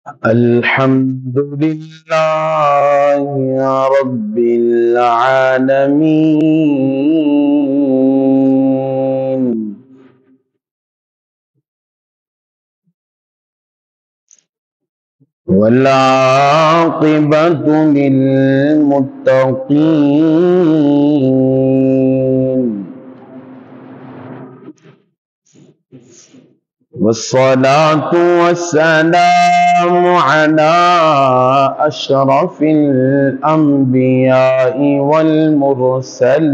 الحمد لله رب العالمين والعاقبة للمتقين والصلاة والسلام على أشرف الأنبياء والمرسلين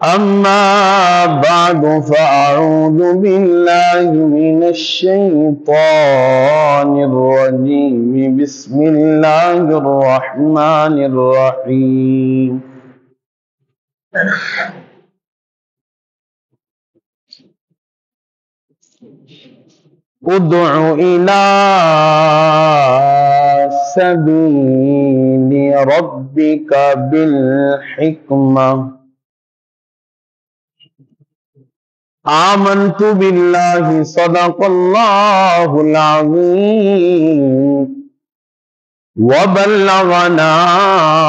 أما بعد فأعوذ بالله من الشيطان الرجيم بسم الله الرحمن الرحيم ادع إلى سبيل ربك بالحكمة آمنت بالله صدق الله العظيم وبلغنا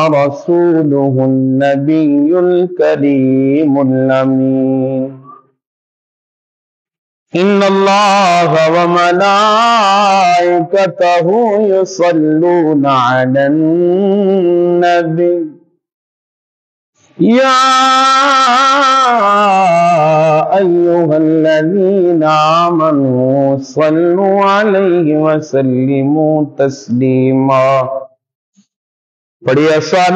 رسوله النبي الكريم الأمين إن الله وملائكته يصلون على النبي يا أيها الذين آمنوا صلوا عليه وسلموا تسليما پڑھیے الصلاة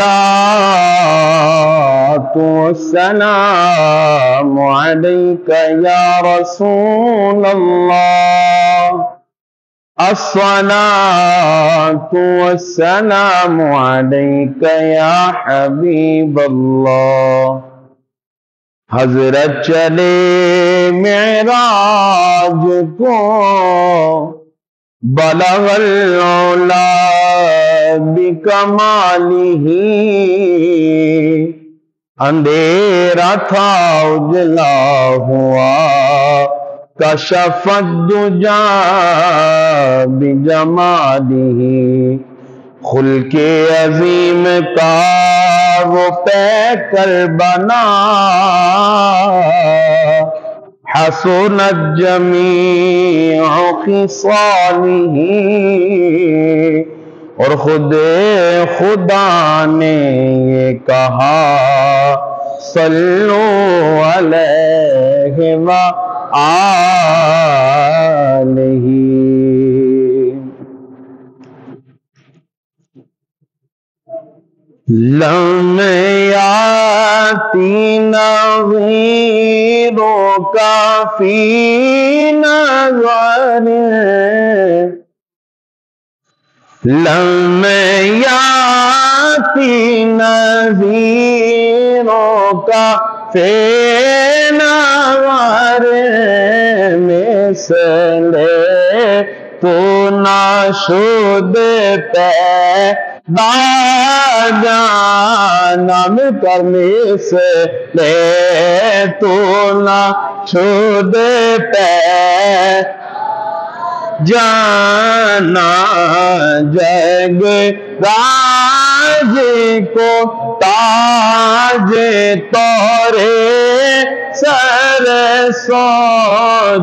والسلام عليك يا رسول الله الصلاة والسلام عليك يا حبيب الله حضرت چلے معراج کو بلغ العلا بکمالہ اندھیرا تھا اجلا ہوا کشف الدجا بجمالہ خلق عظیم کا وہ پیکر بنا حسنت جمیع خصالہ اور خود خدا نے یہ کہا صلو علیہ وآلہ لم یاتی نظیروں کا فی نظر لم یاتی نظیروں کا فی نظر مثل تو نشد پیدا جانم کرنے سے لے تو نہ چھوڑ پہ جانا جگ راج کو تاج تورے سر سو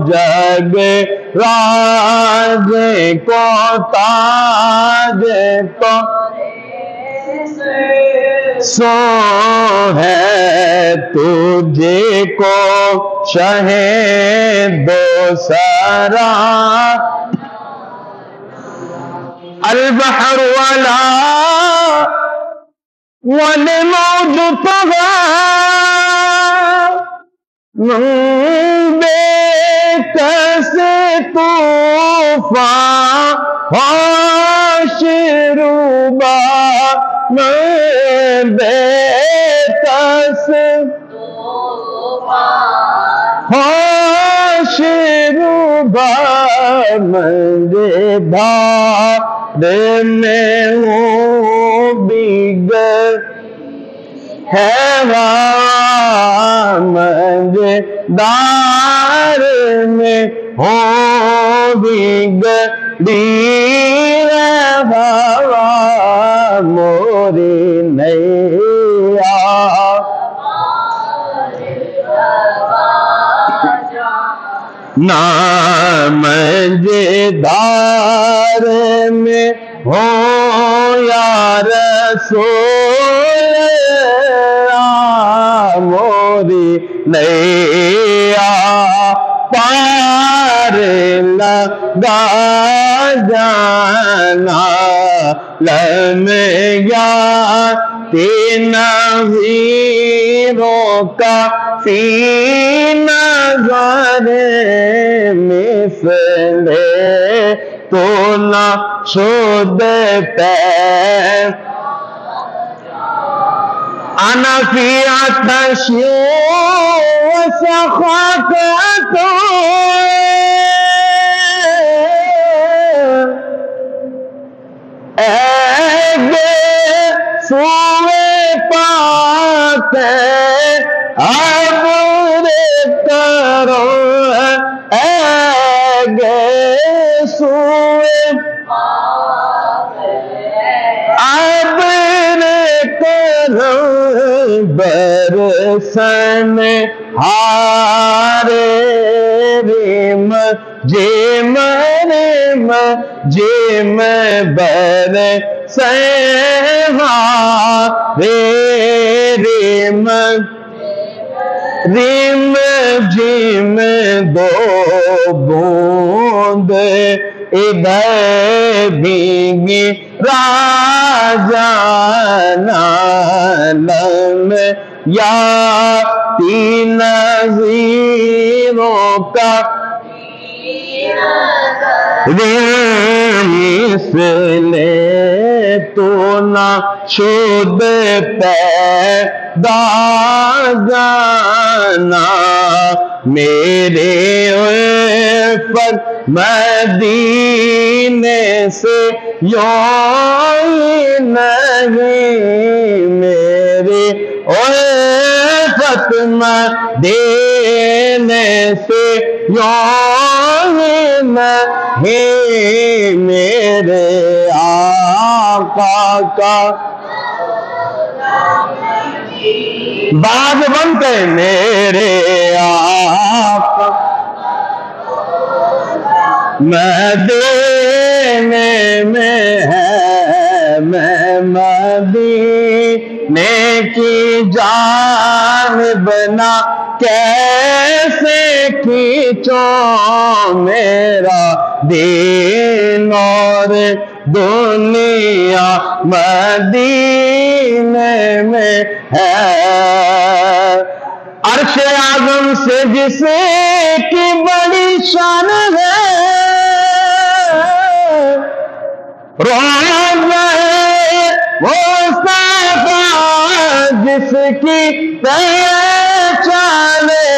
جگ راج کو تاج تو سو ہے تجھے کو شہ دو سرا البحر ولا والموج طغى بے کس طوفان حاشروبا بے کس حاشروبا مجھے بھاڑ میں ہوں بگر ہے مجدار میں ہو بگڑی ہوا موری نیا نامجدار میں ہو یا رسول اللہ موری نیا پار لگا جانا لمیا تین ویروں کا فی نظر مثل تو نہ شد پیر انا فی عطش وسخاکت سوئے پاک عبر کرو سوئے عبر کرو برسن ہارے ریم جیم ریم جیم بر سہارے ریم ریم جیم دو بوند ادھر بھیگی راجانا لم یا تین نظیروں کا مثل تو نہ شد پیدا جانا میرے عفت مدینے سے یوں نہیں میرے عفت مدینے سے یوں نہیں میرے آقا کا باغ بنتے میرے آقا مدینے میں ہے میں مدینے کی جانب نہ کیسے کھینچوں میرا دین اور دنیا مدینے میں ہے عرش اعظم سے جس کی بڑی شان ہے روضہ مصطفیٰ جس کی پہچان ہے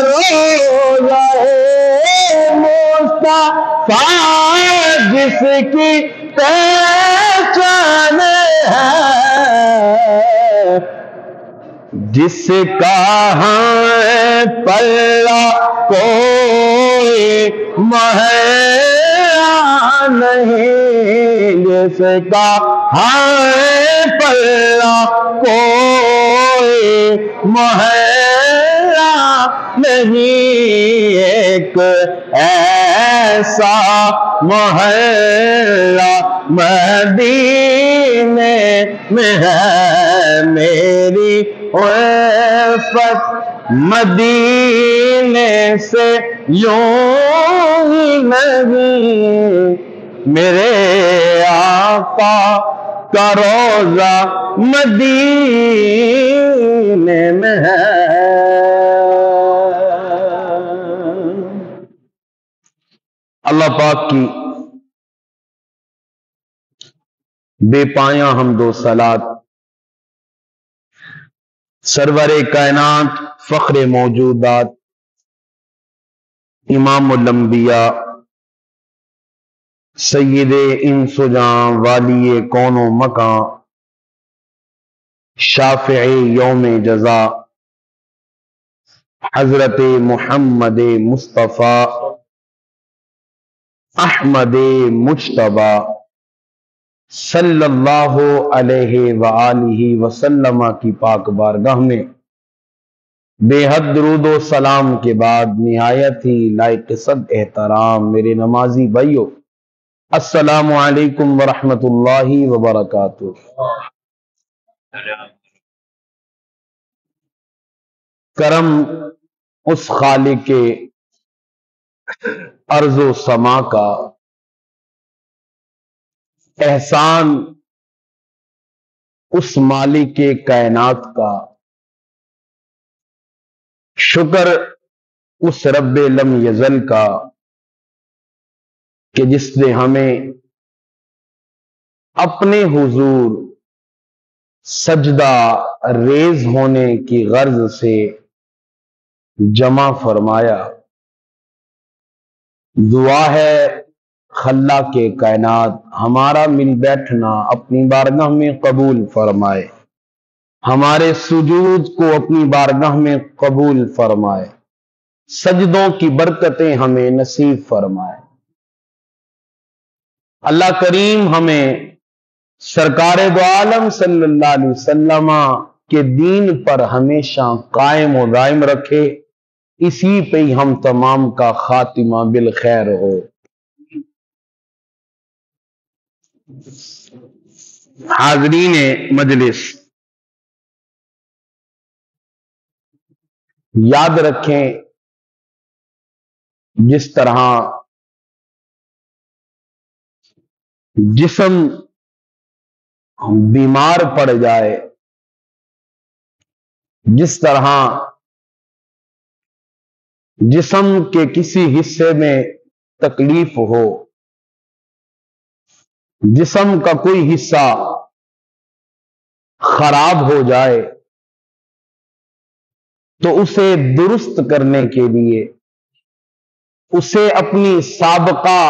روضہ مصطفیٰ جس کی پہچان ہے جس کا ہے پلہ کوئی مہیا نہیں جس کا ہے پلہ کوئی مہیا نہیں ایک ایسا محلہ مدینے میں ہے میری عفت مدینے سے یوں ہی نہیں میرے آقا کا روضہ مدینے میں ہے اللہ پاک کی بے پایاں حمد و صلات سرور کائنات فخر موجودات امام الانبیاء سید انس و جاں والی کون و مکان شافع یوم جزا حضرت محمد مصطفیٰ احمد مجتبی صلی اللہ علیہ وآلہ وسلم کی پاک بارگاہ میں بے حد درود و سلام کے بعد نہایت ہی لائق صد احترام میرے نمازی بھائیو، السلام علیکم ورحمۃ اللہ وبرکاتہ۔ کرم اس خالق ارض و سما کا، احسان اس مالک کائنات کا، شکر اس رب لم یزل کا کہ جس نے ہمیں اپنے حضور سجدہ ریز ہونے کی غرض سے جمع فرمایا۔ دعا ہے خلاق کے کائنات ہمارا مل بیٹھنا اپنی بارگاہ میں قبول فرمائے، ہمارے سجود کو اپنی بارگاہ میں قبول فرمائے، سجدوں کی برکتیں ہمیں نصیب فرمائے۔ اللہ کریم ہمیں سرکار دو عالم صلی اللہ علیہ وسلم کے دین پر ہمیشہ قائم و دائم رکھے، اسی پہ ہی ہم تمام کا خاتمہ بالخیر ہو۔ حاضرین مجلس، یاد رکھیں جس طرح جسم بیمار پڑ جائے، جس طرح جسم کے کسی حصے میں تکلیف ہو، جسم کا کوئی حصہ خراب ہو جائے تو اسے درست کرنے کے لیے، اسے اپنی سابقہ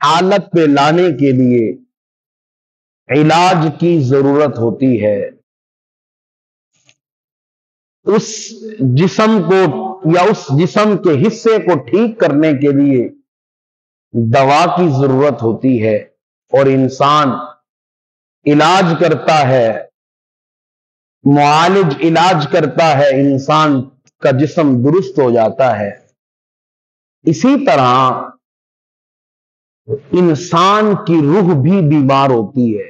حالت پہ لانے کے لیے علاج کی ضرورت ہوتی ہے۔ اس جسم کو یا اس جسم کے حصے کو ٹھیک کرنے کے لیے دوا کی ضرورت ہوتی ہے، اور انسان علاج کرتا ہے، معالج علاج کرتا ہے، انسان کا جسم درست ہو جاتا ہے۔ اسی طرح انسان کی روح بھی بیمار ہوتی ہے،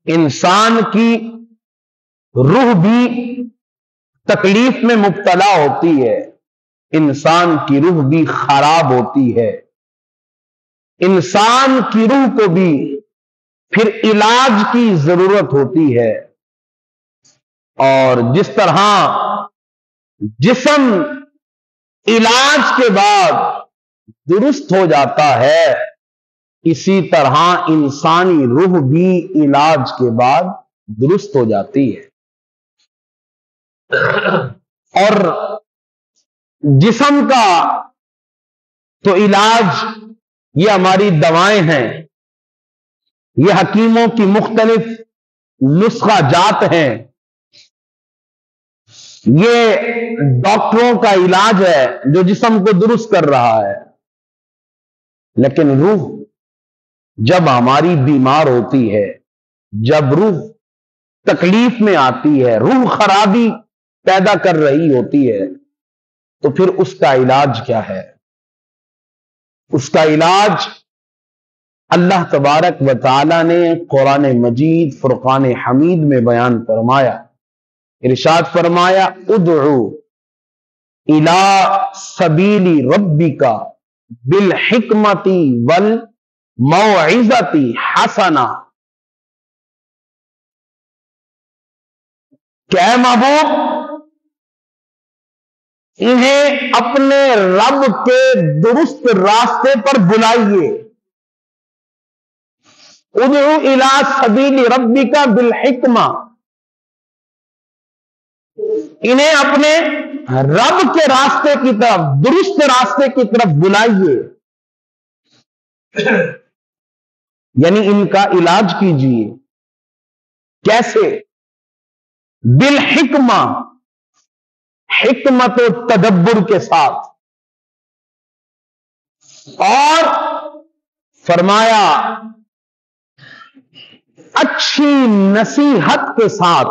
انسان کی روح بھی تکلیف میں مبتلا ہوتی ہے، انسان کی روح بھی خراب ہوتی ہے، انسان کی روح کو بھی پھر علاج کی ضرورت ہوتی ہے۔ اور جس طرح جسم علاج کے بعد درست ہو جاتا ہے، اسی طرح انسانی روح بھی علاج کے بعد درست ہو جاتی ہے۔ اور جسم کا تو علاج یہ ہماری دوائیں ہیں، یہ حکیموں کی مختلف نسخہ جات ہیں، یہ ڈاکٹروں کا علاج ہے جو جسم کو درست کر رہا ہے۔ لیکن روح جب ہماری بیمار ہوتی ہے، جب روح تکلیف میں آتی ہے، روح خرابی پیدا کر رہی ہوتی ہے، تو پھر اس کا علاج کیا ہے؟ اس کا علاج اللہ تبارک و تعالی نے قرآن مجید فرقان حمید میں بیان فرمایا، ارشاد فرمایا ادعو الی سبیل ربک بالحکمت والموعظۃ حسنہ، کہ اے محبوب انہیں اپنے رب کے درست راستے پر بلائیے۔ ادعو الی سبیل ربک بالحکمہ، انہیں اپنے رب کے راستے کی طرف، درست راستے کی طرف بلائیے، یعنی ان کا علاج کیجیے۔ کیسے؟ بالحکمہ، हिकमत और तदब्बुर के साथ, और फरमाया अच्छी नसीहत के साथ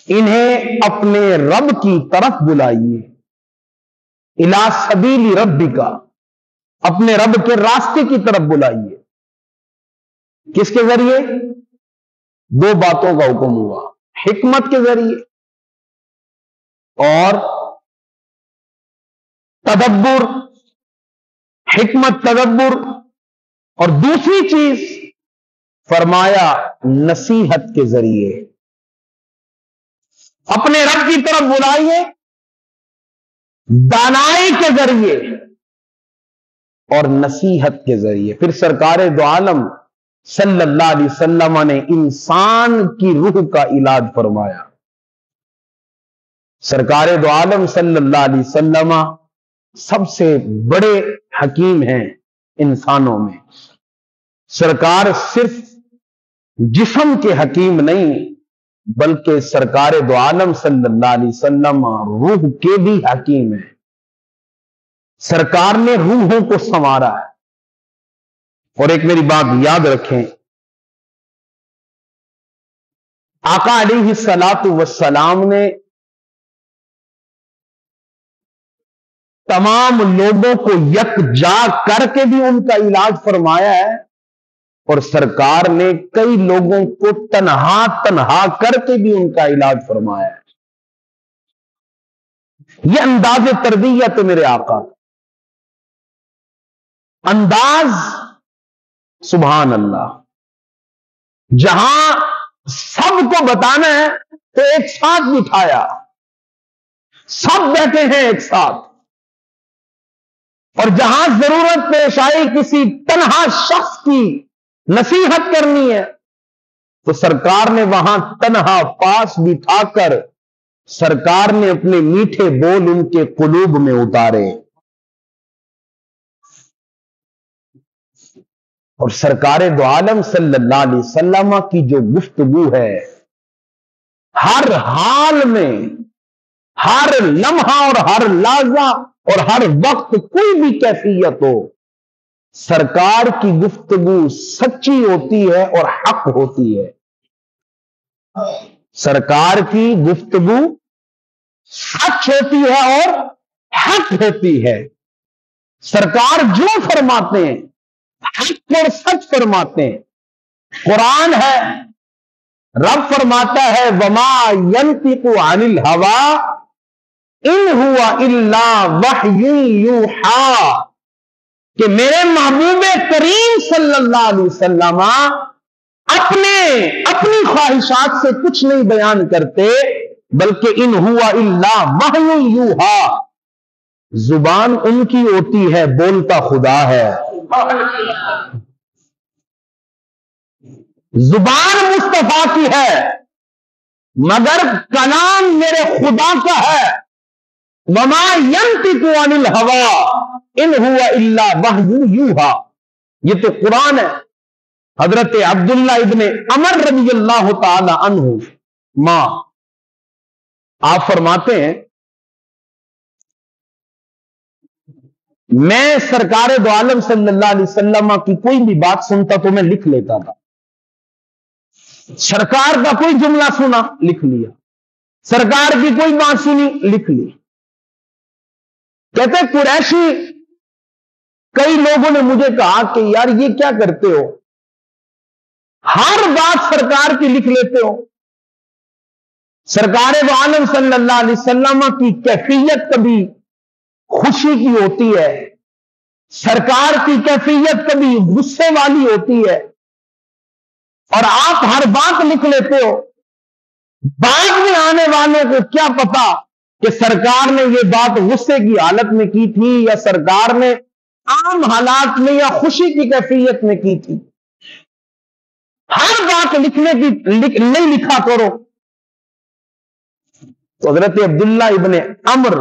इन्हें अपने रब की तरफ बुलाइए। इला सबीली रब्बिका, अपने रब के रास्ते की तरफ बुलाइए। किसके जरिए? दो बातों का हुक्म हुआ, हिकमत के जरिए और तदब्बुर, हिकमत तदब्बुर, और दूसरी चीज फरमाया नसीहत के जरिए। अपने रब की तरफ बुलाइए दानाई के जरिए और नसीहत के जरिए। फिर सरकारे दो आलम सल्लल्लाहु अलैहि वसल्लम ने इंसान की रूह का इलाज फरमाया। सरकारे दो आलम सल्लल्लाहु अलैहि वसल्लम सबसे बड़े हकीम हैं इंसानों में। सरकार सिर्फ जिस्म के हकीम नहीं, बल्कि सरकारे दो आलम सल्लल्लाहु अलैहि वसल्लम रूह के भी हकीम हैं। सरकार ने रूहों को संवारा है। और एक मेरी बात याद रखें, आका अलैहिस्सलातु वस्सलाम ने तमाम लोगों को यकजा करके भी उनका इलाज फरमाया है, और सरकार ने कई लोगों को तन्हा तन्हा करके भी उनका इलाज फरमाया है। यह अंदाज तरबियत मेरे आका, अंदाज सुभान अल्लाह। जहां सबको बताना है तो एक साथ बिठाया, सब बैठे हैं एक साथ, और जहां जरूरत पेश आई किसी तन्हा शख्स की नसीहत करनी है तो सरकार ने वहां तन्हा पास बिठाकर सरकार ने अपने मीठे बोल उनके कुलूब में उतारे। और सरकारे दो आलम सल्लल्लाहु अलैहि वसल्लम की जो गुफ्तगू है, हर हाल में, हर लम्हा और हर लाजा और हर वक्त कोई भी कैफियत हो, सरकार की गुफ्तगू सच्ची होती है और हक होती है। सरकार की गुफ्तगू सच होती है और हक होती है। सरकार जो फरमाते हैं हक और सच फरमाते हैं। कुरान है, रब फरमाता है वमा यंतिकु अनिल हवा इन हुआ इल्ला वह्युन यूहा, कि मेरे महबूबे करीम सल्लल्लाहु अलैहि वसल्लम अपनी ख्वाहिशात से कुछ नहीं बयान करते, बल्कि इन हुआ इल्ला वह्युन यूहा, जुबान उनकी होती है, बोलता खुदा है। जुबान मुस्तफा की है मगर कलाम मेरे खुदा का है। वमा यंतिकु अनिल हवा इन हुआ इल्ला वह्युन यूहा, ये तो कुरान है। हजरत अब्दुल्ला इब्ने अमर रज़ियल्लाहु ताला अन्हु मां आप फरमाते हैं मैं सरकारे दो आलम सल्लल्लाहु अलैहि वसल्लम की कोई भी बात सुनता तो मैं लिख लेता था। सरकार का कोई जुमला सुना, लिख लिया। सरकार की कोई बात सुनी, लिख ली। कहते कुरैशी कई लोगों ने मुझे कहा कि यार ये क्या करते हो, हर बात सरकार की लिख लेते हो। सरकारे दो आलम सल्लल्लाहु अलैहि वसल्लम की कैफियत कभी खुशी की होती है, सरकार की कैफियत कभी गुस्से वाली होती है, और आप हर बात लिख लेते हो। बाद में आने वालों को क्या पता कि सरकार ने ये बात गुस्से की हालत में की थी या सरकार ने आम हालात में या खुशी की कैफियत में की थी। हर बात लिखने की नहीं लिखा करो। तो हजरत अब्दुल्ला इब्ने अमर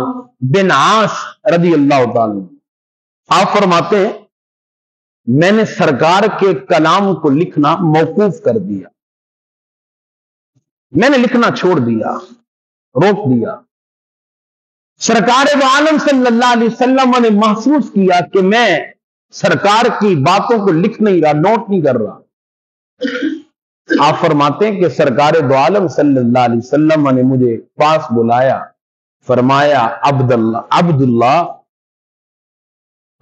बिन आस रज़ी अल्लाह ताला आप फरमाते हैं मैंने सरकार के कलाम को लिखना मौकूफ कर दिया, मैंने लिखना छोड़ दिया, रोक दिया। सरकार दो आलम सल्लल्लाहु अलैहि वसल्लम ने महसूस किया कि मैं सरकार की बातों को लिख नहीं रहा, नोट नहीं कर रहा। आप फरमाते हैं कि सरकार दो आलम सल्लल्लाहु अलैहि वसल्लम ने मुझे पास बुलाया, फरमाया अब्दुल्ला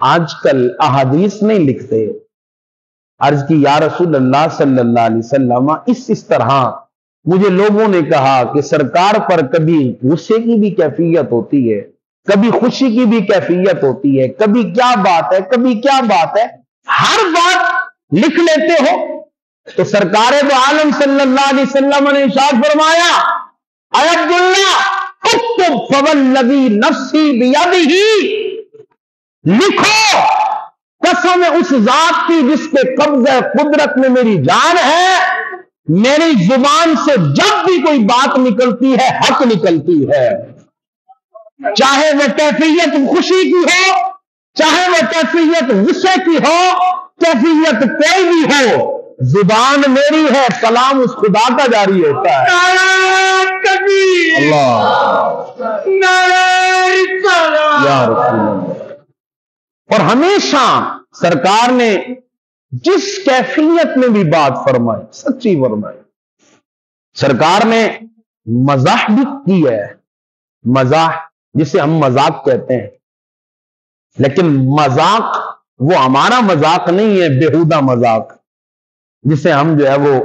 आजकल अहादीस नहीं लिखते। अर्ज की या रसूल अल्लाह सल्लल्लाहु अलैहि वसल्लम, इस तरह मुझे लोगों ने कहा कि सरकार पर कभी गुस्से की भी कैफियत होती है, कभी खुशी की भी कैफियत होती है, कभी क्या बात है, कभी क्या बात है, हर बात लिख लेते हो। तो सरकार दो आलम सल्लल्लाहु अलैहि वसल्लम ने इरशाद फरमाया, ऐ अब्दुल्ला उक्तुब फवल्लज़ी नफ्सी बियदिही, लिखो कसम उस जात की जिसके कब्ज़े कुदरत में मेरी जान है, मेरी जुबान से जब भी कोई बात निकलती है हक निकलती है, चाहे वह कैफियत खुशी की हो, चाहे वह कैफियत गुस्से की हो, कैफियत कोई भी हो, जुबान मेरी है, कलाम उस खुदा का जारी होता है। अल्लाह या रसूल अल्लाह। और हमेशा सरकार ने जिस कैफियत में भी बात फरमाई सच्ची फरमाई। सरकार ने मजाक भी की है, मजाक जिसे हम मजाक कहते हैं, लेकिन मजाक वो हमारा मजाक नहीं है, बेहुदा मजाक जिसे हम जो है वो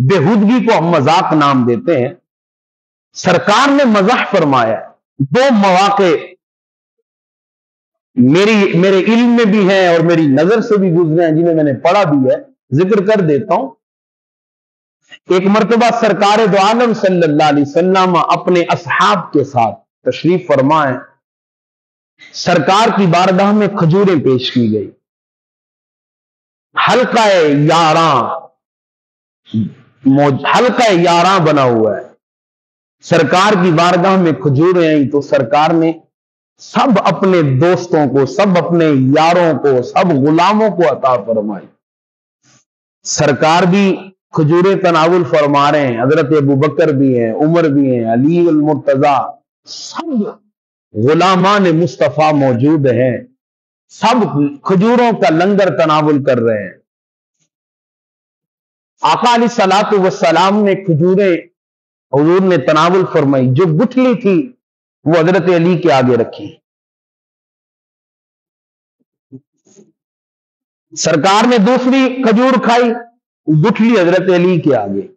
बेहुदगी को हम मजाक नाम देते हैं। सरकार ने मजाक फरमाया। दो मौके मेरे इल्म में भी हैं और मेरी नजर से भी गुजरे हैं, जिन्हें मैंने पढ़ा भी है, जिक्र कर देता हूं। एक मर्तबा सरकार दो आलम सल्लल्लाहु अलैहि वसल्लम अपने असहाब के साथ तशरीफ फरमाए, सरकार की बारगाह में खजूरें पेश की गई, हल्का यारां बना हुआ है। सरकार की बारगाह में खजूरें आई तो सरकार ने सब अपने दोस्तों को, सब अपने यारों को, सब गुलामों को अता फरमाई। सरकार भी खजूरें तनावुल फरमा रहे हैं, हजरत अबू बकर भी हैं, उमर भी हैं, अली अल मुर्तजा, सब गुलामान मुस्तफा मौजूद हैं, सब खजूरों का लंगर तनावुल कर रहे हैं। आका अलैहिस्सलातु वस्सलाम ने खजूरें हुजूर ने तनावुल फरमाई, जो गुठली थी वो हजरत अली के आगे रखी। सरकार ने दूसरी खजूर खाई, गुठली हजरत अली के आगे।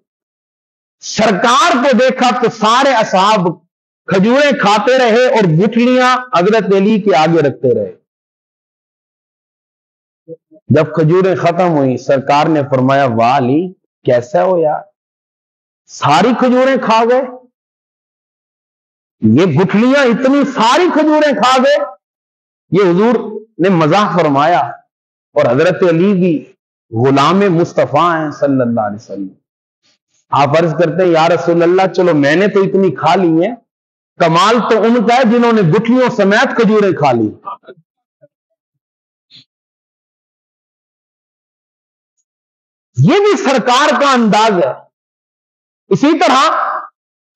सरकार को देखा तो सारे असहाब खजूरें खाते रहे और गुठलियां हजरत अली के आगे रखते रहे। जब खजूरें खत्म हुई, सरकार ने फरमाया, वाह अली कैसा हो यार, सारी खजूरें खा गए, ये गुठलियां इतनी सारी खजूरें खा गए। ये हुजूर ने मजाक फरमाया। और हजरत अली भी गुलाम मुस्तफा हैं सल्लल्लाहु अलैहि वसल्लम। आप अर्ज करते हैं, या रसूल अल्लाह चलो मैंने तो इतनी खा ली है, कमाल तो उनका है जिन्होंने गुठलियों समेत खजूरें खा ली। ये भी सरकार का अंदाज है। इसी तरह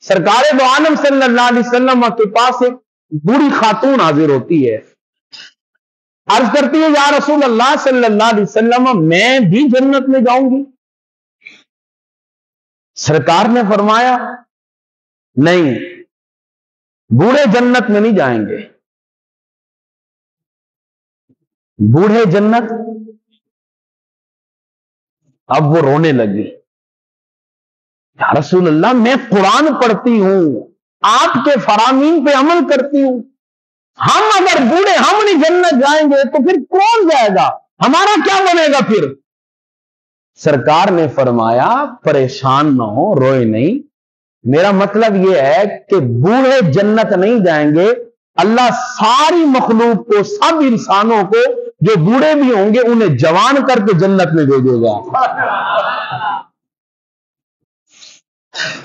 सरकार दो आलम सल्लल्लाहु अलैहि वसल्लम के पास एक बूढ़ी खातून हाजिर होती है, अर्ज करती है, या रसूल अल्लाह सल्लल्लाहु अलैहि वसल्लम मैं भी जन्नत में जाऊंगी। सरकार ने फरमाया, नहीं, बूढ़े जन्नत में नहीं जाएंगे। बूढ़े जन्नत। अब वो रोने लगी, या रसूल अल्लाह मैं कुरान पढ़ती हूं, आपके फरामीन पे अमल करती हूं, हम अगर बूढ़े हम नहीं जन्नत जाएंगे तो फिर कौन जाएगा, हमारा क्या बनेगा फिर। सरकार ने फरमाया, परेशान ना हो, रोए नहीं, मेरा मतलब यह है कि बूढ़े जन्नत नहीं जाएंगे, अल्लाह सारी मखलूक को, सब इंसानों को जो बूढ़े भी होंगे उन्हें जवान करके जन्नत में भेजेगा।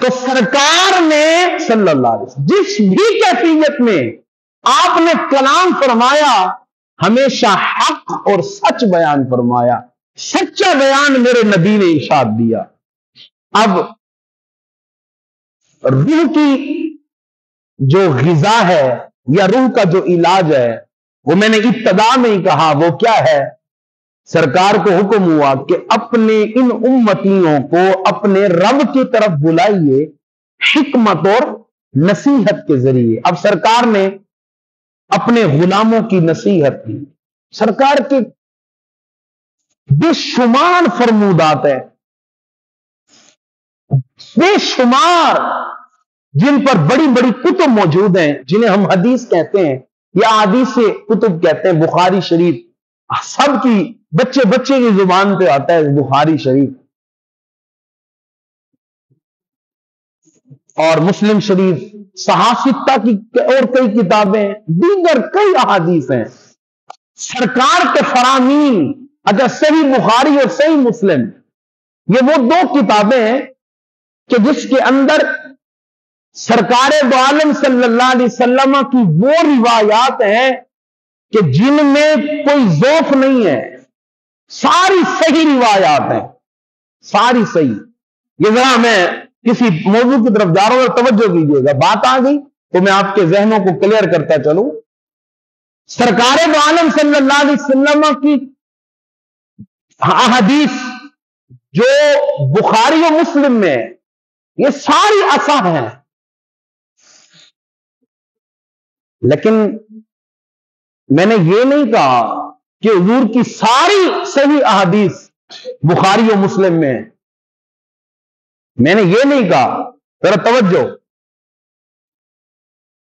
तो सरकार ने सल्लल्लाहु अलैहि वसल्लम जिस भी कैफियत में आपने कलाम फरमाया, हमेशा हक और सच बयान फरमाया, सच्चा बयान मेरे नबी ने इरशाद दिया। अब रूह की जो ग़िज़ा है یا روح کا جو علاج ہے وہ میں نے ابتدا میں ہی کہا، وہ کیا ہے؟ سرکار کو حکم ہوا کہ اپنے ان امتیوں کو اپنے رب کی طرف بلائیے حکمت اور نصیحت کے ذریعے۔ اب سرکار نے اپنے غلاموں کی نصیحت کی، سرکار کے بے شمار فرمودات ہیں، بے شمار، جن پر بڑی بڑی کتب موجود ہیں، جنہیں ہم حدیث کہتے ہیں یا حدیث کتب کہتے ہیں۔ بخاری شریف سب کی بچے بچے کی زبان پہ آتا ہے بخاری شریف، اور مسلم شریف، صحافتہ کی اور کئی کتابیں، دیگر کئی احادیث ہیں سرکار کے فرامین۔ اچھا، صحیح بخاری اور صحیح مسلم، یہ وہ دو کتابیں ہیں کہ جس کے اندر سرکار دو عالم صلی اللہ علیہ وسلم کی وہ روایات ہیں کہ جن میں کوئی ضعف نہیں ہے، ساری صحیح روایات ہیں، ساری صحیح۔ یہ ذرا میں کسی موضوع کی طرف جا رہا ہوں اور توجہ کیجیے گا، بات آ گئی تو میں آپ کے ذہنوں کو کلیئر کرتا چلوں۔ سرکار دو عالم صلی اللہ علیہ وسلم کی احادیث جو بخاری و مسلم میں ہے، یہ ساری اصح ہیں، لیکن میں نے یہ نہیں کہا کہ حضور کی ساری صحیح احادیث بخاری و مسلم میں ہے، میں نے یہ نہیں کہا، ذرا توجہ،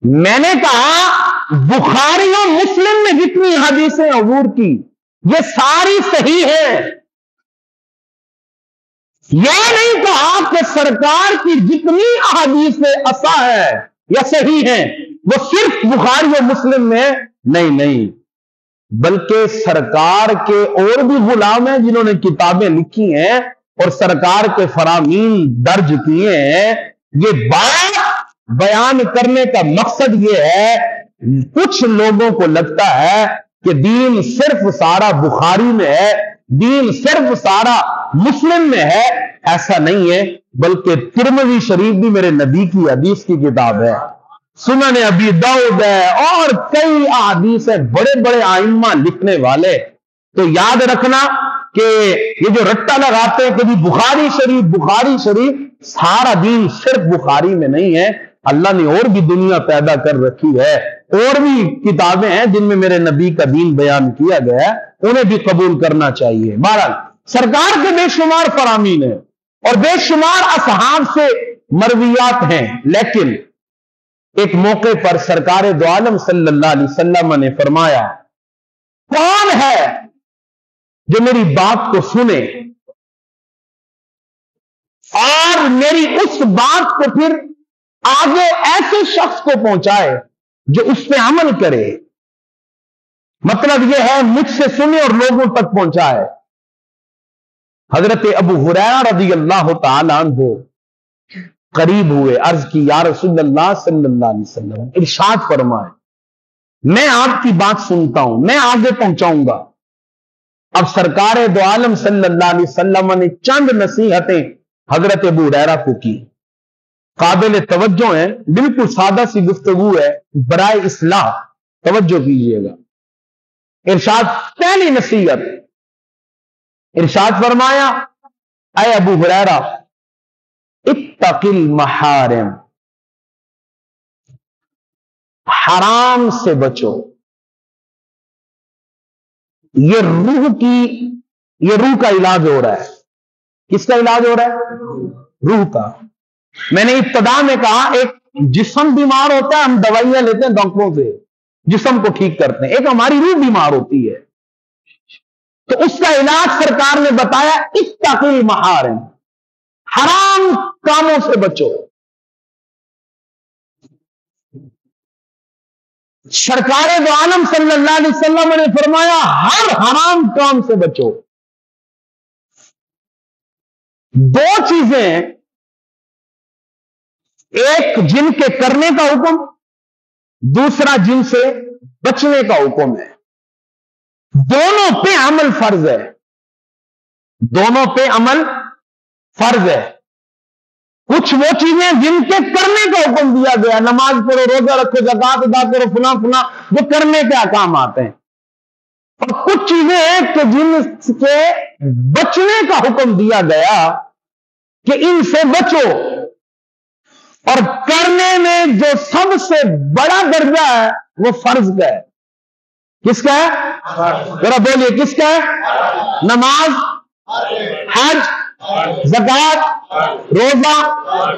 میں نے کہا بخاری و مسلم میں جتنی حدیثیں حضور کی یہ ساری صحیح ہیں۔ یہ نہیں کہا کہ سرکار کی جتنی احادیثیں اصح ہے یا صحیح ہیں وہ صرف بخاری و مسلم میں، نہیں، بلکہ سرکار کے اور بھی غلام ہیں جنہوں نے کتابیں لکھی ہیں اور سرکار کے فرامین درج کیے ہیں۔ یہ بات بیان کرنے کا مقصد یہ ہے، کچھ لوگوں کو لگتا ہے کہ دین صرف سارا بخاری میں ہے، دین صرف سارا مسلم میں ہے، ایسا نہیں ہے، بلکہ ترمذی شریف بھی میرے نبی کی حدیث کی کتاب ہے، سنن ابی داؤد ہے، اور کئی احادیث ہیں، بڑے بڑے ائمہ لکھنے والے۔ تو یاد رکھنا کہ یہ جو رٹا لگاتے ہیں کہ بخاری شریف، سارا دین صرف بخاری میں نہیں ہے، اللہ نے اور بھی دنیا پیدا کر رکھی ہے، اور بھی کتابیں ہیں جن میں میرے نبی کا دین بیان کیا گیا ہے، انہیں بھی قبول کرنا چاہیے۔ بہرحال سرکار کے بے شمار فرامین ہیں اور بے شمار اصحاب سے مرویات ہیں، لیکن ایک موقع پر سرکار دو عالم صلی اللہ علیہ وسلم نے فرمایا، کون ہے جو میری بات کو سنے اور میری اس بات کو پھر آگے ایسے شخص کو پہنچائے جو اس پہ عمل کرے؟ مطلب یہ ہے مجھ سے سنے اور لوگوں تک پہنچائے۔ حضرت ابو ہریرہ رضی اللہ تعالی عنہ قریب ہوئے، عرض کی یا رسول اللہ صلی اللہ علیہ وسلم، ارشاد فرمائے میں آپ کی بات سنتا ہوں، میں آگے پہنچاؤں گا۔ اب سرکار دو عالم صلی اللہ علیہ وسلم نے چند نصیحتیں حضرت ابو ہریرہ کو کی، قابل توجہ ہیں، بالکل سادہ سی گفتگو ہے برائے اصلاح، توجہ کیجئے گا۔ ارشاد، پہلی نصیحت، ارشاد فرمایا اے ابو ہریرہ اتق المحارم، حرام سے بچو۔ یہ روح کا علاج ہو رہا ہے۔ کس کا علاج ہو رہا ہے؟ روح کا۔ میں نے ابتدا میں کہا ایک جسم بیمار ہوتا ہے، ہم دوائیاں لیتے ہیں ڈاکٹروں سے، جسم کو ٹھیک کرتے ہیں، ایک ہماری روح بیمار ہوتی ہے، تو اس کا علاج سرکار نے بتایا اتق المحارم، حرام کاموں سے بچو۔ سرکار دو عالم صلی اللہ علیہ وسلم نے فرمایا ہر حرام کام سے بچو۔ دو چیزیں، ایک جن کے کرنے کا حکم، دوسرا جن سے بچنے کا حکم ہے، دونوں پہ عمل فرض ہے، دونوں پہ عمل فرض ہے۔ کچھ وہ چیزیں جن کے کرنے کا حکم دیا گیا، نماز پڑھو، روزہ رکھو، زکات ادا کرو، فلاں فلاں، جو کرنے کے احکام آتے ہیں، اور کچھ چیزیں ہیں کہ جن سے بچنے کا حکم دیا گیا کہ ان سے بچو، اور کرنے میں جو سب سے بڑا درجہ ہے وہ فرض کا ہے۔ کس کا ہے؟ ذرا بولیے، کس کا ہے؟ نماز، حج، زکات، روزہ،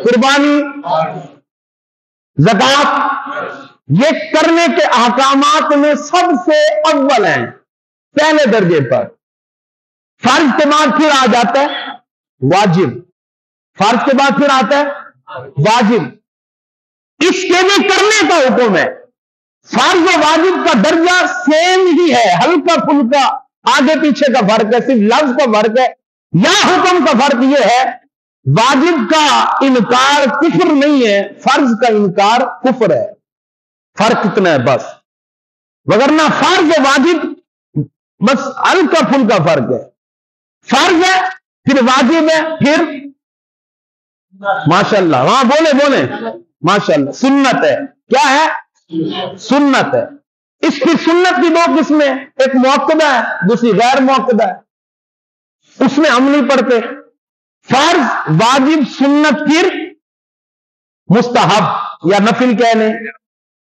قربانی، زکات، یہ کرنے کے احکامات میں سب سے اول ہیں، پہلے درجے پر۔ فرض کے بعد پھر آ جاتا ہے واجب، فرض کے بعد پھر آتا ہے واجب، اس کے بھی کرنے کا حکم ہے۔ فرض و واجب کا درجہ سیم ہی ہے، ہلکا پھلکا آگے پیچھے کا فرق ہے، صرف لفظ کا فرق ہے، یا حکم کا فرق یہ ہے، واجب کا انکار کفر نہیں ہے، فرض کا انکار کفر ہے، فرق اتنا ہے بس، وگرنہ فرض و واجب بس ہلکا پھلکا فرق ہے، فرض ہے پھر واجب ہے پھر ماشاءاللہ، ہاں بولے بولے ماشاءاللہ، سنت ہے، کیا ہے؟ سنت ہے۔ اس کی سنت کی دو قسمیں، ایک موقدہ ہے، دوسری غیر موقدہ ہے، اس میں ہم نہیں پڑھتے۔ فرض، واجب، سنت، پھر مستحب یا نفل کہہ لیں،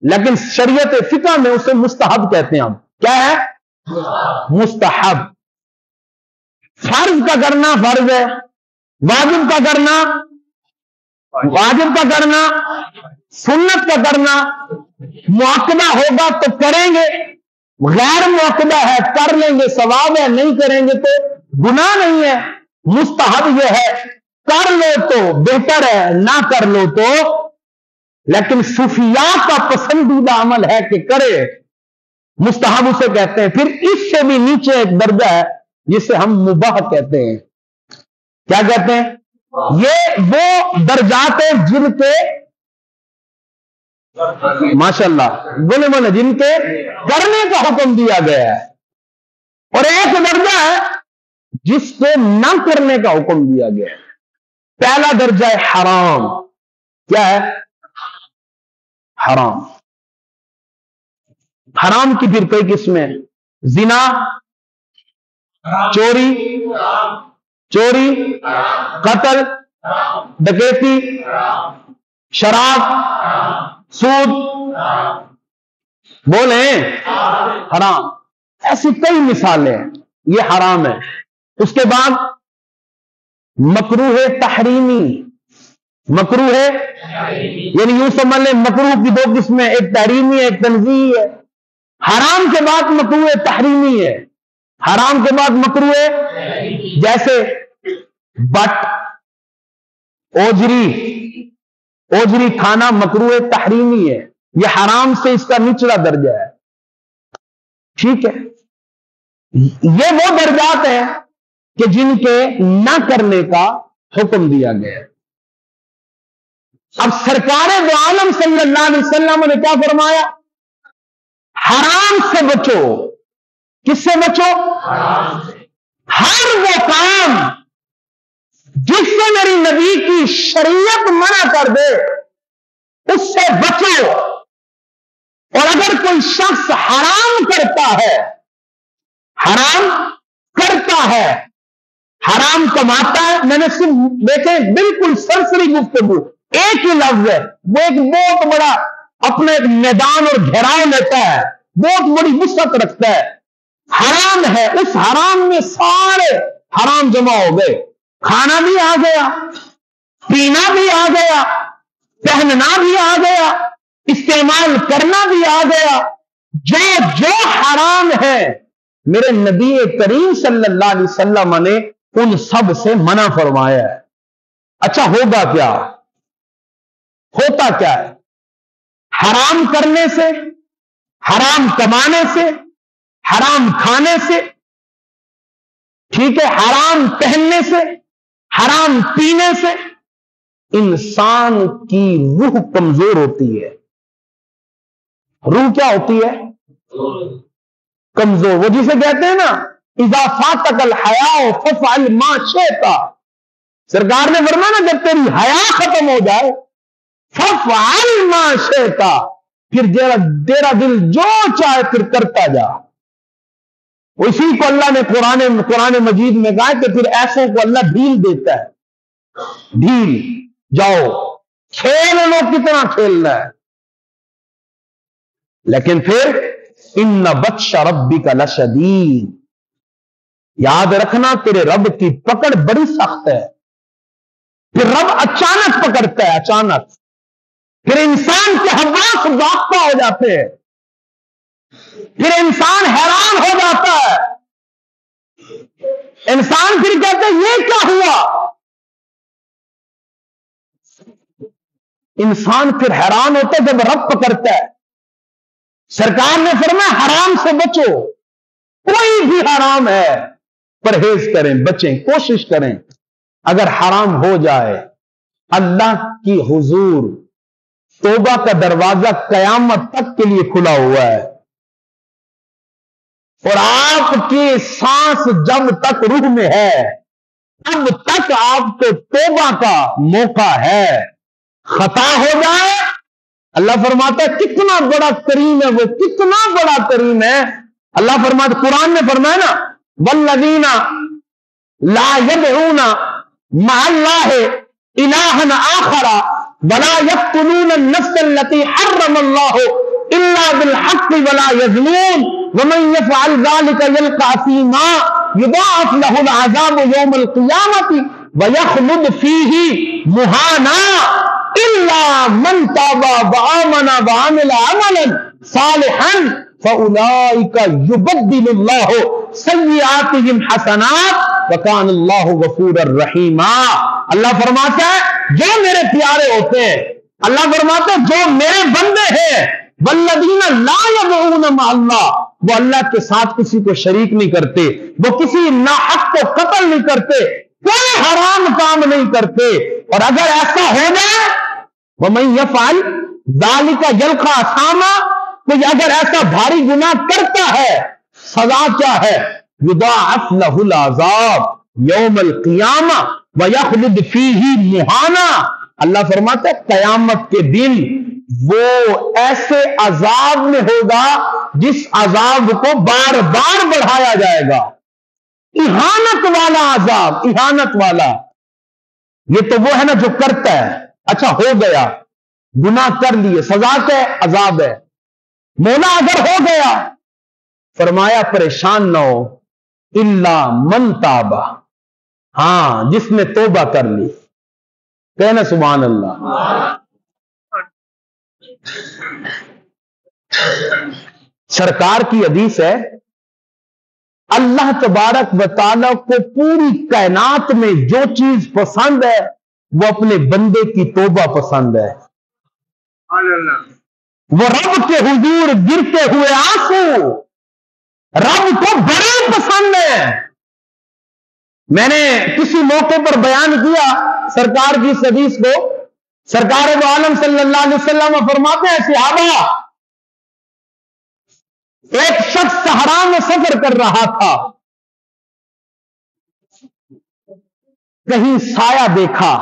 لیکن شریعت فقہ میں اسے مستحب کہتے ہیں ہم، کیا ہے؟ مستحب۔ فرض کا کرنا فرض ہے، واجب کا کرنا واجب کا کرنا، سنت کا کرنا، موقدہ ہوگا تو کریں گے، غیر موقدہ ہے کر لیں گے ثواب ہے، نہیں کریں گے تو گناہ نہیں ہے۔ مستحب یہ ہے کر لو تو بہتر ہے، نہ کر لو تو، لیکن صوفیاء کا پسندیدہ عمل ہے کہ کرے، مستحب اسے کہتے ہیں۔ پھر اس سے بھی نیچے ایک درجہ ہے جسے ہم مباح کہتے ہیں، کیا کہتے ہیں؟ یہ وہ درجات ہیں جن کے ماشاءاللہ بولے بولے جن کے کرنے کا حکم دیا گیا ہے، اور ایک درجہ ہے جس کے نہ کرنے کا حکم دیا گیا ہے۔ پہلا درجہ ہے حرام، کیا ہے؟ حرام۔ حرام کی پھر کئی قسمیں، زنا، چوری، قتل، ڈکیتی، شراب، سود، بولیں حرام، ایسی کئی مثالیں، یہ حرام ہے۔ اس کے بعد مکروہ تحریمی، مکروہ یعنی یوں سمجھ لیں مکروہ کی دو قسمیں، ایک تحریمی ہے ایک تنزیہی ہے۔ حرام کے بعد مکروہ تحریمی ہے، حرام کے بعد مکروہ جیسے بٹ، اوجری کھانا مکروہ تحریمی ہے، یہ حرام سے اس کا نچلا درجہ ہے، ٹھیک ہے۔ یہ وہ درجات ہیں کہ جن کے نہ کرنے کا حکم دیا گیا ہے۔ اب سرکار دو عالم صلی اللہ علیہ وسلم نے کیا فرمایا؟ حرام سے بچو۔ کس سے بچو؟ ہر وہ کام جس سے میری نبی کی شریعت منع کر دے اس سے بچو، اور اگر کوئی شخص حرام کرتا ہے حرام کماتا ہے، میں نے صرف دیکھیں بالکل سرسری گفتگو، ایک ہی لفظ ہے، وہ ایک بہت بڑا اپنے ایک میدان اور گھیراؤ لیتا ہے، بہت بڑی وسعت رکھتا ہے۔ حرام ہے، اس حرام میں سارے حرام جمع ہو گئے، کھانا بھی آ گیا، پینا بھی آ گیا، پہننا بھی آ گیا، استعمال کرنا بھی آ گیا، جو حرام ہے میرے نبی کریم صلی اللہ علیہ وسلم نے ان سب سے منع فرمایا ہے۔ اچھا ہوگا کیا؟ ہوتا کیا ہے؟ حرام کرنے سے، حرام کمانے سے، حرام کھانے سے، ٹھیک ہے، حرام پہننے سے، حرام پینے سے انسان کی روح کمزور ہوتی ہے۔ روح کیا ہوتی ہے؟ کمزور۔ وہ جسے کہتے ہیں نا اذا فاتک الحیاء فافعل ما شئت، सरकार ने फरमाया ना, जब तेरी हया खत्म हो जाए, फफ़अल मा शिता, फिर तेरा दिल जो चाहे फिर करता जा। उसी को अल्लाह ने कुरान मजीद में कहा कि फिर ऐसों को अल्लाह ढील देता है, ढील, जाओ खेल लो कितना खेलना है। लेकिन फिर इन्ना बत्शा रब्बिका लशदीद, याद रखना तेरे रब की पकड़ बड़ी सख्त है। फिर रब अचानक पकड़ता है, अचानक। फिर इंसान के हवास वाक़ता हो जाते हैं, फिर इंसान हैरान हो जाता है। इंसान फिर कहते हैं ये क्या हुआ। इंसान फिर हैरान होता है जब रब पकड़ता है। सरकार ने फरमाया हराम से बचो, कोई भी हराम है परहेज करें, बचें, कोशिश करें। अगर हराम हो जाए, अल्लाह की हुजूर तौबा का दरवाजा कयामत तक के लिए खुला हुआ है, और आपकी सांस जब तक रूह में है तब तक आपको तौबा का मौका है। खता हो जाए, अल्लाह फरमाता है कितना बड़ा करीम है वो, कितना बड़ा करीम है। अल्लाह फरमाता, कुरान में फरमाया ना, वल्लज़ीना ला यदऊना मअल्लाहि इलाहन आखरा वला यक़्तुलून अन-नफ्स अल्लती हर्रमल्लाहु इल्ला बिल हक़्क़ि वला यज़्नून वमन यफ़अल ज़ालिका यल्क़ा असीमा युदाअफ़ लहुल अज़ाबु यौमल क़ियामति व यख़लुद फ़ीही मुहाना इल्ला मन ताबा व आमना व अमिला अमलन सालिहन फउलाइका युबद्दिलुल्लाहु सय्यिआतिहिम हसनात व कान अल्लाहु गफूरर रहीमा। अल्लाह फरमाता है जो मेरे प्यारे होते हैं, अल्लाह फरमाता है जो मेरे बंदे हैं, वल्लज़ीना ला यदऊना मअल्लाह, वो अल्लाह के साथ किसी को शरीक नहीं करते, वो किसी नाहक को कत्ल नहीं करते, कोई हराम काम नहीं करते। और अगर ऐसा हो जाए, वमन यफ़अल ज़ालिका यल्क़ा असामा, कोई अगर ऐसा भारी गुनाह करता है, सजा क्या है, युदाअफ़ लहुल अज़ाब यौमल क़ियामा व यख़लुद फ़ीही मुहाना। अल्लाह फरमाता है कयामत के दिन वो ऐसे अजाब में होगा जिस अजाब को बार बार बढ़ाया जाएगा। इहानत वाला अजाब, इहानत वाला। ये तो वो है ना जो करता है, अच्छा हो गया, गुनाह कर लिए, सजा क्या है, अजाब है। मौला अगर हो गया, फरमाया परेशान ना हो, इल्ला मन ताबा, हां जिसने तौबा कर ली। कहना सुभान अल्लाह। सरकार की हदीस है, अल्लाह तबारक व तआला को पूरी कायनात में जो चीज पसंद है वो अपने बंदे की तौबा पसंद है। वो रब के हुजूर गिरते हुए आंसू रब को बड़े पसंद है। मैंने किसी मौके पर बयान किया सरकार की इस हदीस को। सरकार दो आलम सल्लल्लाहु अलैहि वसल्लम फरमाते हैं, सहाबा, एक शख्स सहरा में सफर कर रहा था, कहीं साया देखा,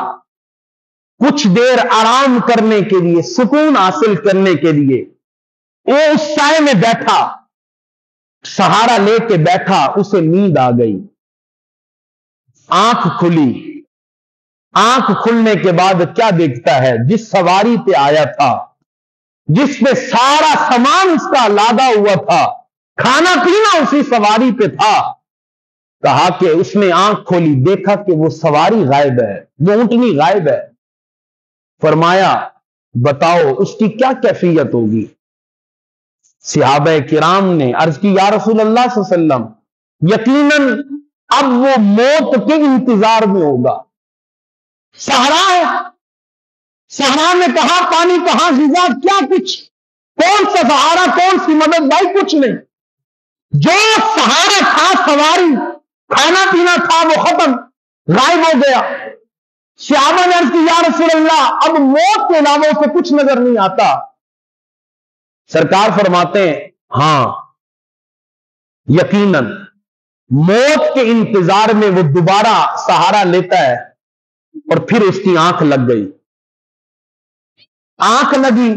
कुछ देर आराम करने के लिए, सुकून हासिल करने के लिए वो उस साए में बैठा, सहारा लेके बैठा, उसे नींद आ गई। आंख खुली, आंख खुलने के बाद क्या देखता है, जिस सवारी पे आया था, जिस पे सारा सामान उसका लादा हुआ था, खाना पीना उसी सवारी पे था। कहा कि उसने आंख खोली, देखा कि वो सवारी गायब है, वो ऊंटनी गायब है। फरमाया बताओ उसकी क्या कैफियत होगी। सहाबा किराम ने अर्ज की, या रसूल अल्लाह सल्लल्लाहु अलैहि वसल्लम, यकीनन अब वो मौत के इंतजार में होगा। सहरा है, सहरा में कहां पानी, कहां ग़िज़ा, क्या कुछ, कौन सा सहारा, कौन सी मदद, भाई कुछ नहीं। जो सहारा था, सवारी, खाना पीना था, वो खत्म, गायब हो गया। सहाबा ने अर्ज़ की, या रसूल अल्लाह, अब मौत के अलावा उसे कुछ नजर नहीं आता। सरकार फरमाते हैं, हां यकीनन मौत के इंतजार में वो दोबारा सहारा लेता है, और फिर उसकी आंख लग गई। आंख लगी,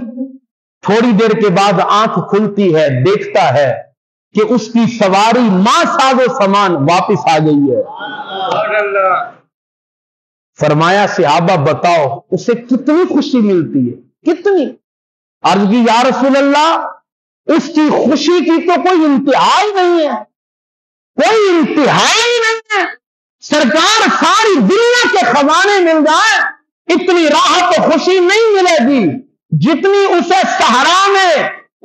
थोड़ी देर के बाद आंख खुलती है, देखता है कि उसकी सवारी मां सागो समान वापस आ गई है। फरमाया सहाबा बताओ उसे कितनी खुशी मिलती है, कितनी। अर्ज की या रसूल अल्लाह, उसकी खुशी की तो कोई इंतहा ही नहीं है, कोई इंतहा ही नहीं है। सरकार सारी दुनिया के खजाने मिल जाए, इतनी राहत और खुशी नहीं मिलेगी जितनी उसे सहरा में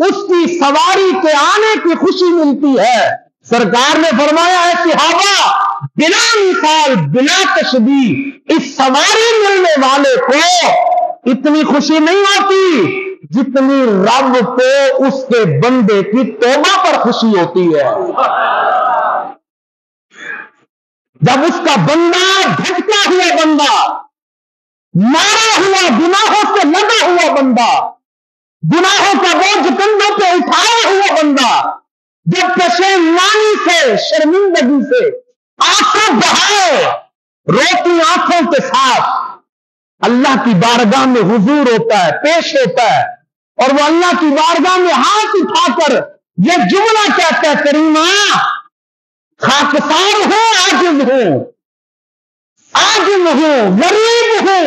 उसकी सवारी के आने की खुशी मिलती है। सरकार ने फरमाया है सहाबा, बिना मिसाल बिना तशबीह इस सवारी मिलने वाले को इतनी खुशी नहीं होती जितनी रब को उसके बंदे की तौबा पर खुशी होती है। जब उसका बंदा, भटका हुआ बंदा, मारा हुआ, गुनाहों से लगा हुआ बंदा, गुनाहों का बोझ कंधों पे उठाया हुआ बंदा, जब पशेमानी से, शर्मिंदगी से आंसू बहाए, रोती आंखों के साथ अल्लाह की बारगाह में हुजूर होता है, पेश होता है, और वो अल्लाह की बारगाह में हाथ उठाकर यह जुमला कहता है, करीमा खाकसार हूं, आजिज हूं, आजिज हूं, गरीब हूं,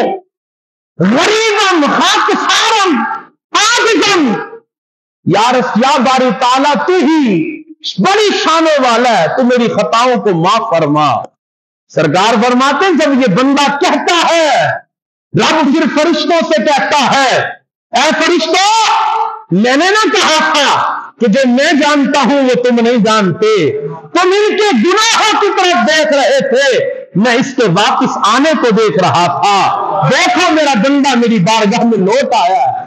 गरीबम खाकसारम आजिजम। या बारी ताला तू ही बड़ी शानों वाला है, तू मेरी खताओं को माफ फरमा। सरकार फरमाते जब ये बंदा कहता है, रब फिर फरिश्तों से कहता है, ऐ फरिश्तों, मैंने ना कहा था कि जो मैं जानता हूं वो तुम नहीं जानते, तुम इनके गुनाहों की तरफ देख रहे थे, मैं इसके वापस आने को देख रहा था। देखो मेरा बंदा मेरी बारगाह में लौट आया है।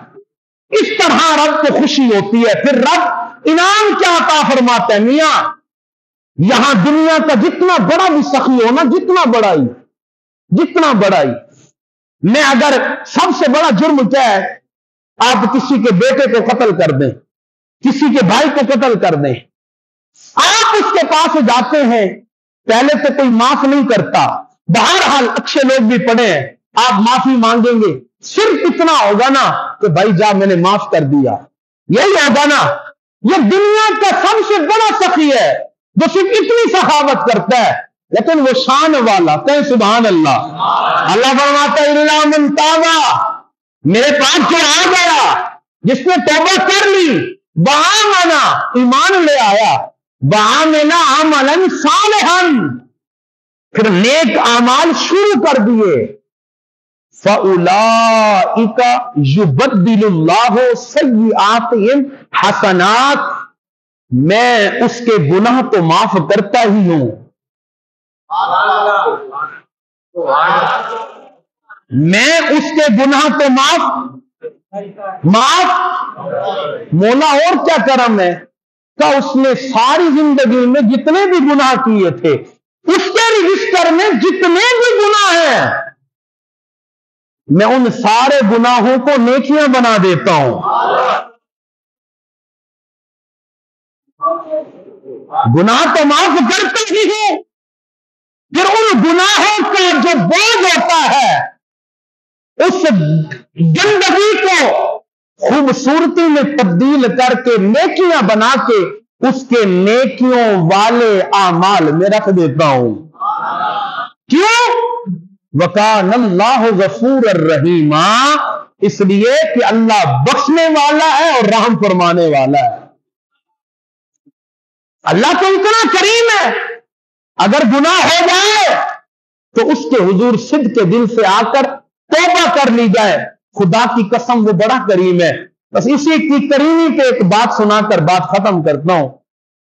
इस तरह रब को खुशी होती है। फिर रब इनाम क्या अता फरमाता है, मियां यहां दुनिया का जितना बड़ा भी सखी हो ना, जितना बड़ाई, मैं अगर सबसे बड़ा जुर्म क्या है, आप किसी के बेटे को कत्ल कर दें, किसी के भाई को कत्ल कर दें, आप उसके पास जाते हैं, पहले तो कोई माफ नहीं करता, बहरहाल अच्छे लोग भी पड़े हैं, आप माफी मांगेंगे, सिर्फ इतना होगा ना कि भाई जा मैंने माफ कर दिया, यही होगा ना। ये दुनिया का सबसे बड़ा सखी है जो सिर्फ इतनी सखावत करता है, लेकिन वो शान वाला, कहें सुभान अल्लाह। अल्लाह फरमाता है इल्ला मन ताबा, मेरे पास जो आ गया, जिसने तौबा कर ली, वआमना ईमान ले आया, वआमिला अमलन सालिहन, फिर नेक अमाल शुरू कर दिए, फउलाइका युबद्दिलुल्लाहु सय्यिआतिहिम हसनात, मैं उसके गुनाह तो माफ करता ही हूं। मैं उसके गुनाह तो माफ मौला और क्या करम है का उसने सारी जिंदगी में जितने भी गुनाह किए थे, उसके रजिस्टर में जितने भी गुनाह हैं, मैं उन सारे गुनाहों को नेकियां बना देता हूं। गुनाह तो माफ करते ही हूं, फिर उन गुनाहों का जो बोझ होता है, उस जिंदगी को खूबसूरती में तब्दील करके नेकियां बना के उसके नेकियों वाले आमाल में रख देता हूं। क्यों? वकान अल्लाह गफूर रहीमा, इसलिए कि अल्लाह बख्शने वाला है और रहम फरमाने वाला है। अल्लाह तो इतना करीम है, अगर गुनाह हो जाए तो उसके हुजूर सिद्ध के दिल से आकर तौबा कर ली जाए, खुदा की कसम वो बड़ा करीम है। बस इसी की करीमी पे एक बात सुनाकर बात खत्म करता हूं।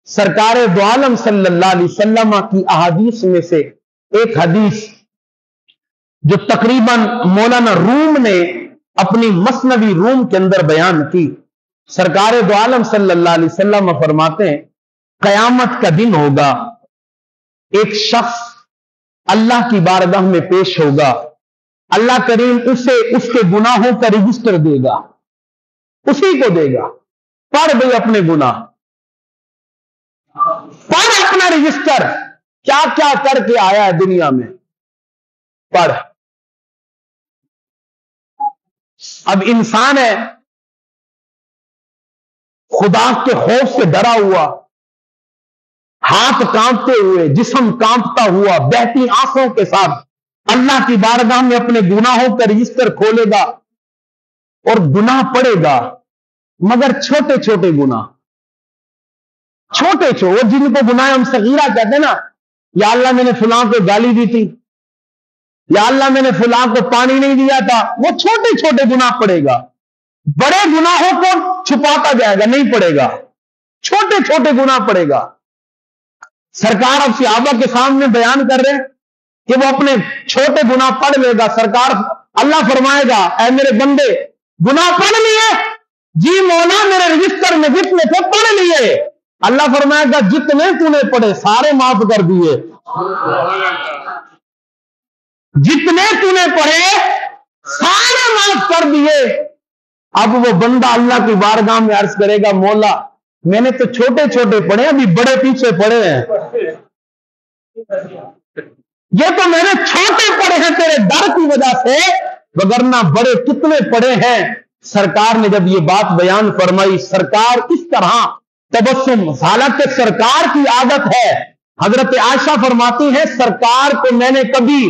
सरकार दो आलम सल्लल्लाहु अलैहि वसल्लम की अहादीस में से एक हदीस जो तकरीबन मौलाना रूम ने अपनी मसनवी रूम के अंदर बयान की। सरकार दो आलम सल्लल्लाहु अलैहि वसल्लम फरमाते हैं, कयामत का दिन होगा, एक शख्स अल्लाह की बारगाह में पेश होगा, अल्लाह करीम उसे उसके गुनाहों का रजिस्टर देगा, उसी को देगा, पढ़ भाई अपने गुनाह, पढ़ अपना रजिस्टर, क्या क्या करके आया है दुनिया में, पढ़। اب انسان ہے خدا کے خوف سے ڈرا ہوا، ہاتھ کانپتے ہوئے، جسم کانپتا ہوا، بہتی آنکھوں کے ساتھ اللہ کی بارگاہ میں اپنے گناہوں کا رجسٹر کھولے گا اور گناہ پڑے گا، مگر چھوٹے چھوٹے گناہ، چھوٹے چھوٹے، وہ جن کو گناہ ہم صغیرہ کہتے ہیں نا، یا اللہ میں نے فلاں کو گالی دی تھی، یا اللہ میں نے فلاں کو پانی نہیں دیا تھا، وہ چھوٹے چھوٹے گناہ پڑے گا، بڑے گناہوں کو چھپاتا جائے گا، نہیں پڑے گا، چھوٹے چھوٹے گناہ پڑے گا۔ سرکار اب صحابہ کے سامنے بیان کر رہے ہیں کہ وہ اپنے چھوٹے گناہ پڑھ لے گا۔ سرکار اللہ فرمائے گا اے میرے بندے گناہ پڑھ لیے؟ جی مولا میرے رجسٹر میں جتنے تھے پڑھ لیے۔ اللہ فرمائے گا جتنے تو نے پڑھے سارے معاف کر دیے، جتنے تو نے پڑھے سارے معاف کر دیے۔ اب وہ بندہ اللہ کی بارگاہ میں عرض کرے گا مولا میں نے تو چھوٹے چھوٹے پڑھے ابھی بڑے پیچھے پڑے ہیں، یہ تو میں نے چھوٹے پڑھے ہیں تیرے ڈر کی وجہ سے، وگرنہ بڑے کتنے پڑھے ہیں۔ سرکار نے جب یہ بات بیان فرمائی، سرکار اس طرح تبسم، حالانکہ سرکار کی عادت ہے، حضرت عائشہ فرماتی ہیں سرکار کو میں نے کبھی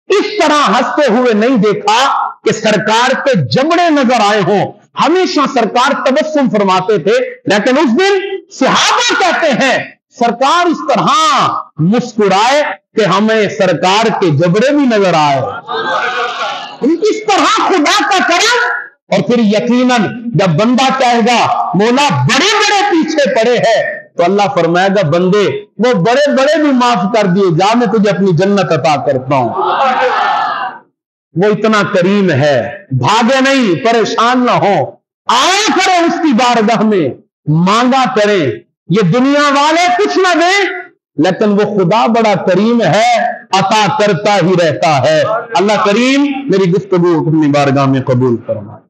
اس طرح ہنستے ہوئے نہیں دیکھا کہ سرکار کے جبڑے نظر آئے ہوں، ہمیشہ سرکار تبسم فرماتے تھے، لیکن اس دن صحابہ کہتے ہیں سرکار اس طرح مسکرائے کہ ہمیں سرکار کے جبڑے بھی نظر آئے، اس طرح خدا کا کرم۔ اور پھر یقیناً جب بندہ کہے گا مولا بڑے بڑے پیچھے پڑے ہیں، تو اللہ فرمائے گا بندے وہ بڑے بڑے بھی معاف کر دیے جا، میں تجھے اپنی جنت عطا کرتا ہوں۔ وہ اتنا کریم ہے، بھاگے نہیں، پریشان نہ ہو، آیا کریں اس کی بارگاہ میں، مانگا کریں۔ یہ دنیا والے کچھ نہ دیں لیکن وہ خدا بڑا کریم ہے، عطا کرتا ہی رہتا ہے۔ اللہ کریم میری گفتگو اپنی بارگاہ میں قبول فرمائے۔